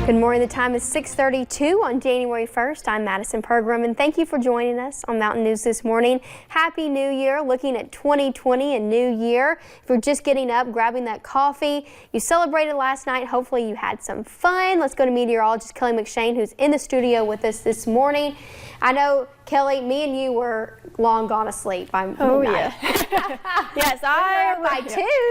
Good morning. The time is 6:32 on January 1st. I'm Madison Pergram, and thank you for joining us on Mountain News this morning. Happy New Year. Looking at 2020 and New Year. If you're just getting up, grabbing that coffee, you celebrated last night. Hopefully you had some fun. Let's go to meteorologist Kelly McShane, who's in the studio with us this morning. I know, Kelly, me and you were long gone asleep by midnight. Oh, yeah. Yes, I were up by 2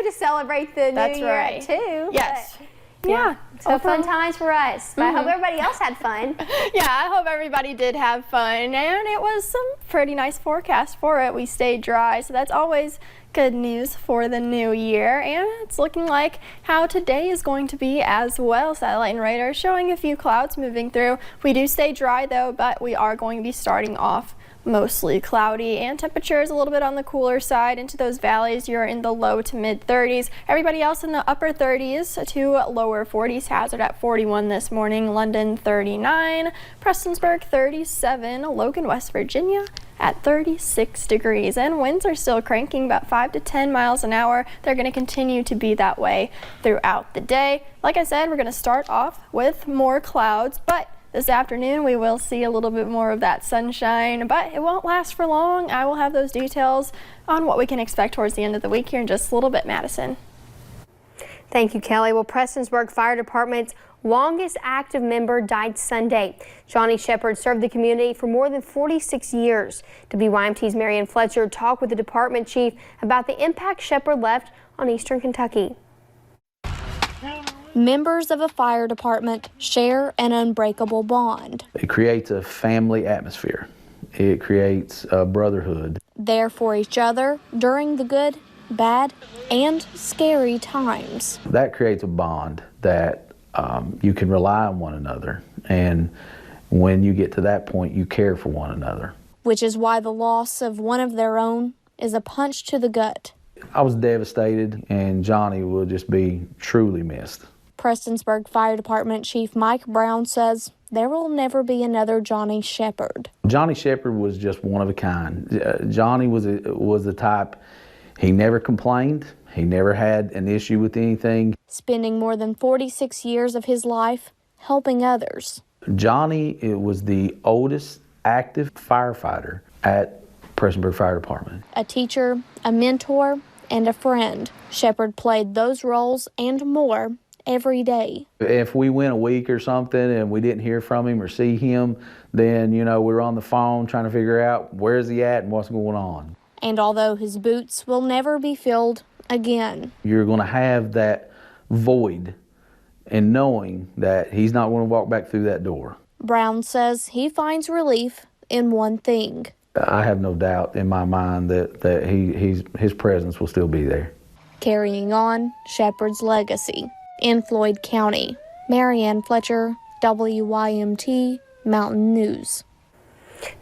to celebrate the New Year at 2. Yes. Yeah. So fun times for us. But I hope everybody else had fun. Yeah, I hope everybody did have fun. And it was some pretty nice forecast for it. We stayed dry, so that's always good news for the new year. And it's looking like how today is going to be as well. Satellite and radar showing a few clouds moving through. We do stay dry though, but we are going to be starting off mostly cloudy, and temperatures a little bit on the cooler side. Into those valleys, you're in the low to mid 30s. Everybody else in the upper 30s to lower 40s. Hazard at 41 this morning. London 39, Prestonsburg 37, Logan, West Virginia at 36 degrees. And winds are still cranking about 5 to 10 miles an hour. They're going to continue to be that way throughout the day. Like I said, we're going to start off with more clouds, but this afternoon, we will see a little bit more of that sunshine, but it won't last for long. I will have those details on what we can expect towards the end of the week here in just a little bit, Madison. Thank you, Kelly. Well, Prestonsburg Fire Department's longest active member died Sunday. Johnny Shepard served the community for more than 46 years. WYMT's Marianne Fletcher talked with the department chief about the impact Shepard left on Eastern Kentucky. Members of a fire department share an unbreakable bond. It creates a family atmosphere. It creates a brotherhood. There for each other during the good, bad, and scary times. That creates a bond that you can rely on one another. And when you get to that point, you care for one another. Which is why the loss of one of their own is a punch to the gut. I was devastated, and Johnny will just be truly missed. Prestonsburg Fire Department Chief Mike Brown says there will never be another Johnny Shepard. Johnny Shepard was just one of a kind. Johnny was the type, he never complained. He never had an issue with anything. Spending more than 46 years of his life helping others. Johnny was the oldest active firefighter at Prestonsburg Fire Department. A teacher, a mentor, and a friend. Shepard played those roles and more every day. If we went a week or something and we didn't hear from him or see him, then, we were on the phone trying to figure out where's he at and what's going on. And although his boots will never be filled again, you're going to have that void in knowing that he's not going to walk back through that door. Brown says he finds relief in one thing. I have no doubt in my mind that his presence will still be there. Carrying on Shepard's legacy. In Floyd County, Marianne Fletcher, WYMT Mountain News.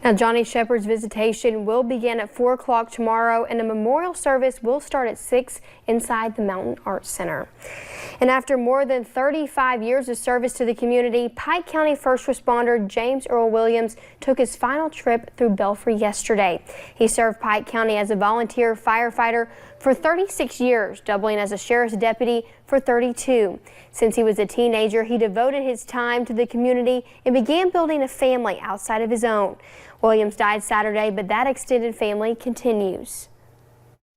Now, Johnny Shepard's visitation will begin at 4 o'clock tomorrow, and a memorial service will start at 6 inside the Mountain Arts Center. And after more than 35 years of service to the community, Pike County first responder James Earl Williams took his final trip through Belfry yesterday. He served Pike County as a volunteer firefighter for 36 years, doubling as a sheriff's deputy for 32. Since he was a teenager, he devoted his time to the community and began building a family outside of his own. Williams died Saturday, but that extended family continues.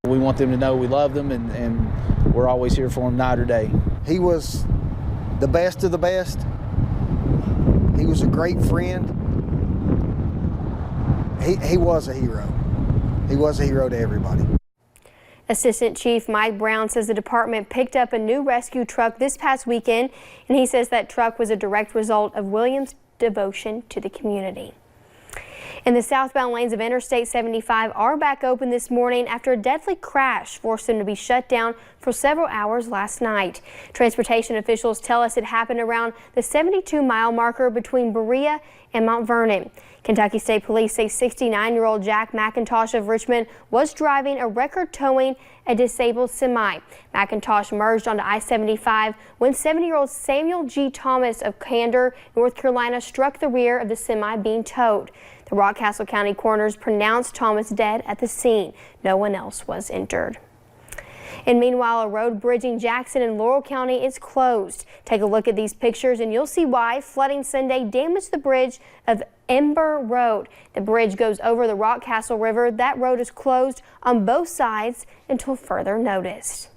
We want them to know we love them, and we're always here for them night or day. He was the best of the best. He was a great friend. He was a hero. He was a hero to everybody. Assistant Chief Mike Brown says the department picked up a new rescue truck this past weekend, and he says that truck was a direct result of Williams' devotion to the community. And the southbound lanes of Interstate 75 are back open this morning after a deadly crash forced them to be shut down for several hours last night. Transportation officials tell us it happened around the 72-mile marker between Berea and Mount Vernon. Kentucky State Police say 69-year-old Jack McIntosh of Richmond was driving a record towing a disabled semi. McIntosh merged onto I-75 when 70-year-old Samuel G. Thomas of Candor, North Carolina, struck the rear of the semi being towed. The Rockcastle County coroners pronounced Thomas dead at the scene. No one else was injured. And meanwhile, a road bridging Jackson and Laurel County is closed. Take a look at these pictures and you'll see why. Flooding Sunday damaged the bridge of Ember Road. The bridge goes over the Rockcastle River. That road is closed on both sides until further notice.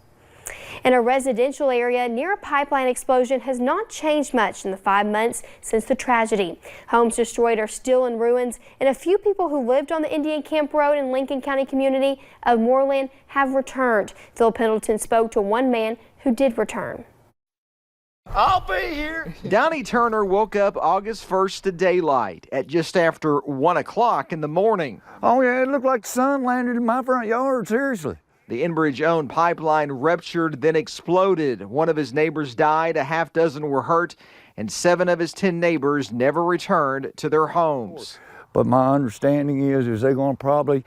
In a residential area near a pipeline explosion has not changed much in the 5 months since the tragedy. Homes destroyed are still in ruins, and a few people who lived on the Indian Camp Road in Lincoln County community of Moreland have returned. Phil Pendleton spoke to one man who did return. I'll be here. Donnie Turner woke up August 1st to daylight at just after 1 o'clock in the morning. Oh yeah, it looked like the sun landed in my front yard, seriously. The Enbridge-owned pipeline ruptured, then exploded. One of his neighbors died, a half dozen were hurt, and 7 of his 10 neighbors never returned to their homes. But my understanding is they're going to probably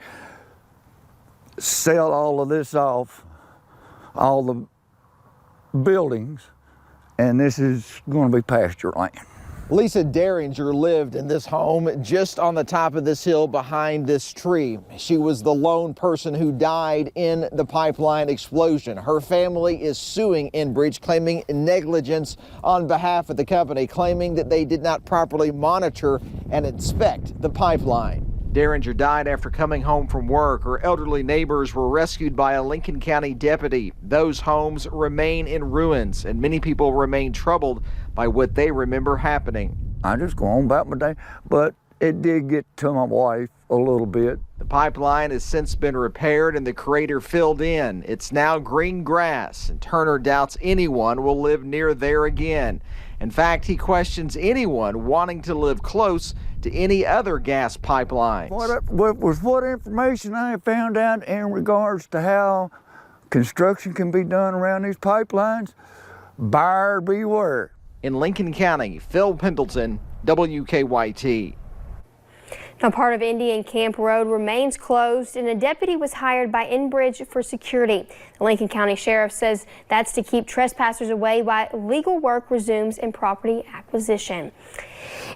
sell all of this off, all the buildings, and this is going to be pasture land. Lisa Derringer lived in this home just on the top of this hill behind this tree. She was the lone person who died in the pipeline explosion. Her family is suing Enbridge, claiming negligence on behalf of the company, claiming that they did not properly monitor and inspect the pipeline. Derringer died after coming home from work. Her elderly neighbors were rescued by a Lincoln County deputy. Those homes remain in ruins, and many people remain troubled by what they remember happening. I just go on about my day, but it did get to my wife a little bit. The pipeline has since been repaired and the crater filled in. It's now green grass, and Turner doubts anyone will live near there again. In fact, he questions anyone wanting to live close to any other gas pipelines. What information I have found out in regards to how construction can be done around these pipelines, buyer beware. In Lincoln County, Phil Pendleton, WKYT. Now, part of Indian Camp Road remains closed, and a deputy was hired by Enbridge for security. The Lincoln County Sheriff says that's to keep trespassers away while legal work resumes in property acquisition.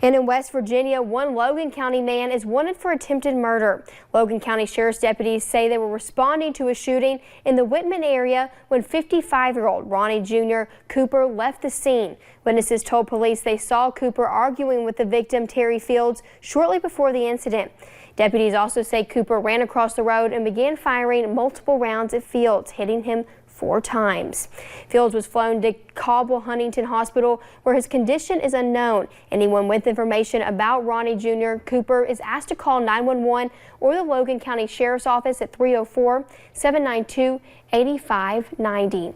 And in West Virginia, one Logan County man is wanted for attempted murder. Logan County Sheriff's deputies say they were responding to a shooting in the Whitman area when 55-year-old Ronnie Jr. Cooper left the scene. Witnesses told police they saw Cooper arguing with the victim, Terry Fields, shortly before the incident. Deputies also say Cooper ran across the road and began firing multiple rounds at Fields, hitting him 4 times. Fields was flown to Cobble Huntington Hospital, where his condition is unknown. Anyone with information about Ronnie Jr. Cooper is asked to call 911 or the Logan County Sheriff's Office at 304-792-8590.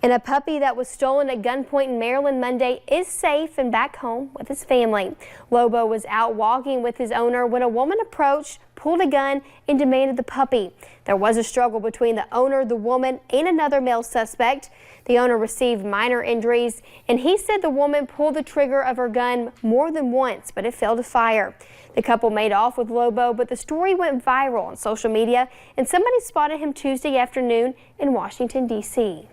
And a puppy that was stolen at gunpoint in Maryland Monday is safe and back home with his family. Lobo was out walking with his owner when a woman approached, pulled a gun, and demanded the puppy. There was a struggle between the owner, the woman, and another male suspect. The owner received minor injuries, and he said the woman pulled the trigger of her gun more than once, but it failed to fire. The couple made off with Lobo, but the story went viral on social media, and somebody spotted him Tuesday afternoon in Washington, D.C.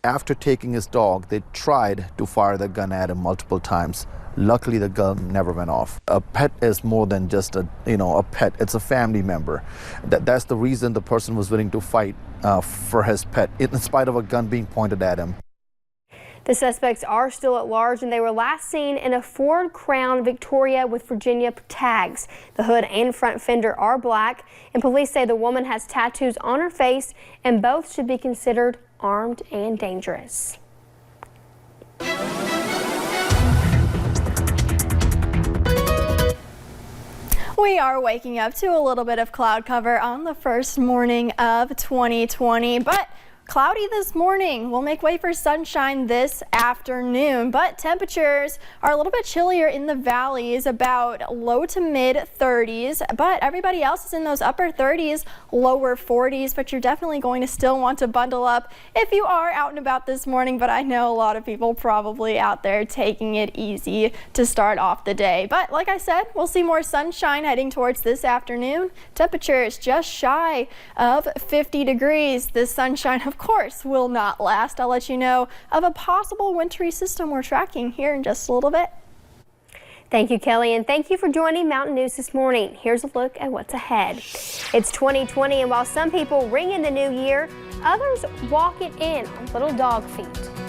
After taking his dog, they tried to fire the gun at him multiple times. Luckily, the gun never went off. A pet is more than just a pet. It's a family member. That's the reason the person was willing to fight for his pet, in spite of a gun being pointed at him. The suspects are still at large, and they were last seen in a Ford Crown Victoria with Virginia tags. The hood and front fender are black, and police say the woman has tattoos on her face, and both should be considered armed and dangerous. We are waking up to a little bit of cloud cover on the first morning of 2020, but cloudy this morning. We'll make way for sunshine this afternoon, but temperatures are a little bit chillier in the valleys, about low to mid 30s, but everybody else is in those upper 30s, lower 40s, but you're definitely going to still want to bundle up if you are out and about this morning. But I know a lot of people probably out there taking it easy to start off the day. But like I said, we'll see more sunshine heading towards this afternoon. Temperatures just shy of 50 degrees. This sunshine, of course, will not last. I'll let you know of a possible wintry system we're tracking here in just a little bit. Thank you, Kelly, and thank you for joining Mountain News this morning. Here's a look at what's ahead. It's 2020, and while some people ring in the new year, others walk it in on little dog feet.